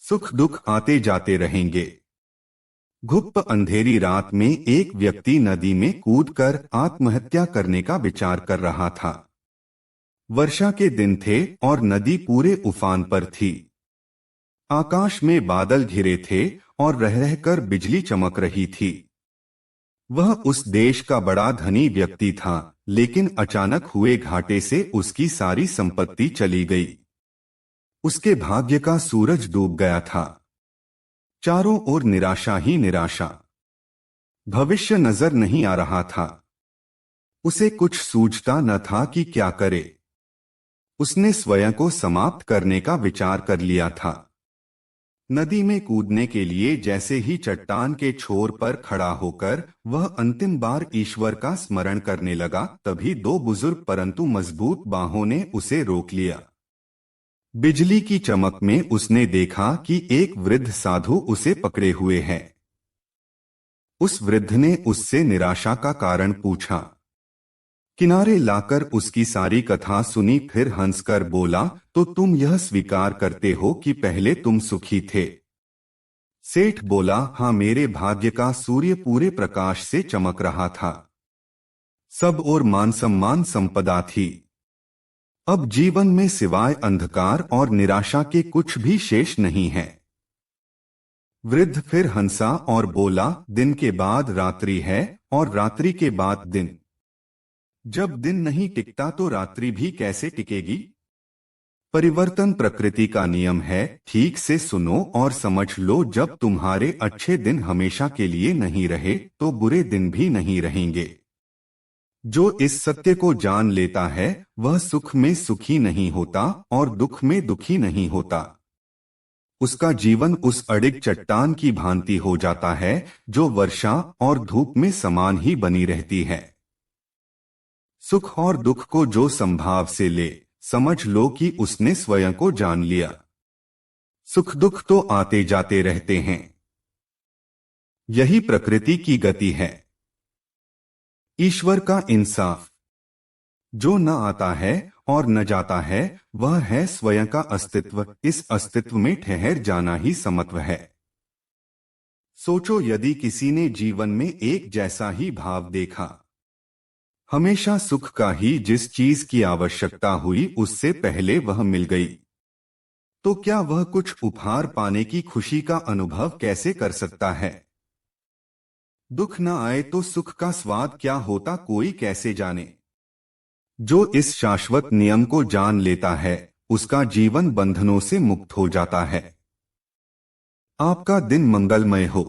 सुख दुख आते जाते रहेंगे। घुप्प अंधेरी रात में एक व्यक्ति नदी में कूदकर आत्महत्या करने का विचार कर रहा था। वर्षा के दिन थे और नदी पूरे उफान पर थी। आकाश में बादल घिरे थे और रह रहकर बिजली चमक रही थी। वह उस देश का बड़ा धनी व्यक्ति था, लेकिन अचानक हुए घाटे से उसकी सारी संपत्ति चली गई। उसके भाग्य का सूरज डूब गया था। चारों ओर निराशा ही निराशा। भविष्य नजर नहीं आ रहा था। उसे कुछ सूझता न था कि क्या करे। उसने स्वयं को समाप्त करने का विचार कर लिया था। नदी में कूदने के लिए जैसे ही चट्टान के छोर पर खड़ा होकर वह अंतिम बार ईश्वर का स्मरण करने लगा, तभी दो बुजुर्ग परंतु मजबूत बाहों ने उसे रोक लिया। बिजली की चमक में उसने देखा कि एक वृद्ध साधु उसे पकड़े हुए है। उस वृद्ध ने उससे निराशा का कारण पूछा। किनारे लाकर उसकी सारी कथा सुनी, फिर हंसकर बोला, तो तुम यह स्वीकार करते हो कि पहले तुम सुखी थे? सेठ बोला, हाँ, मेरे भाग्य का सूर्य पूरे प्रकाश से चमक रहा था। सब और मान सम्मान संपदा थी। अब जीवन में सिवाय अंधकार और निराशा के कुछ भी शेष नहीं है। वृद्ध फिर हंसा और बोला, दिन के बाद रात्रि है और रात्रि के बाद दिन। जब दिन नहीं टिकता तो रात्रि भी कैसे टिकेगी? परिवर्तन प्रकृति का नियम है। ठीक से सुनो और समझ लो, जब तुम्हारे अच्छे दिन हमेशा के लिए नहीं रहे तो बुरे दिन भी नहीं रहेंगे। जो इस सत्य को जान लेता है वह सुख में सुखी नहीं होता और दुख में दुखी नहीं होता। उसका जीवन उस अडिग चट्टान की भांति हो जाता है जो वर्षा और धूप में समान ही बनी रहती है। सुख और दुख को जो संभाव से ले, समझ लो कि उसने स्वयं को जान लिया। सुख दुख तो आते जाते रहते हैं। यही प्रकृति की गति है। ईश्वर का इंसाफ। जो न आता है और न जाता है वह है स्वयं का अस्तित्व। इस अस्तित्व में ठहर जाना ही समत्व है। सोचो, यदि किसी ने जीवन में एक जैसा ही भाव देखा, हमेशा सुख का ही, जिस चीज की आवश्यकता हुई उससे पहले वह मिल गई, तो क्या वह कुछ उपहार पाने की खुशी का अनुभव कैसे कर सकता है? दुख न आए तो सुख का स्वाद क्या होता कोई कैसे जाने। जो इस शाश्वत नियम को जान लेता है उसका जीवन बंधनों से मुक्त हो जाता है। आपका दिन मंगलमय हो।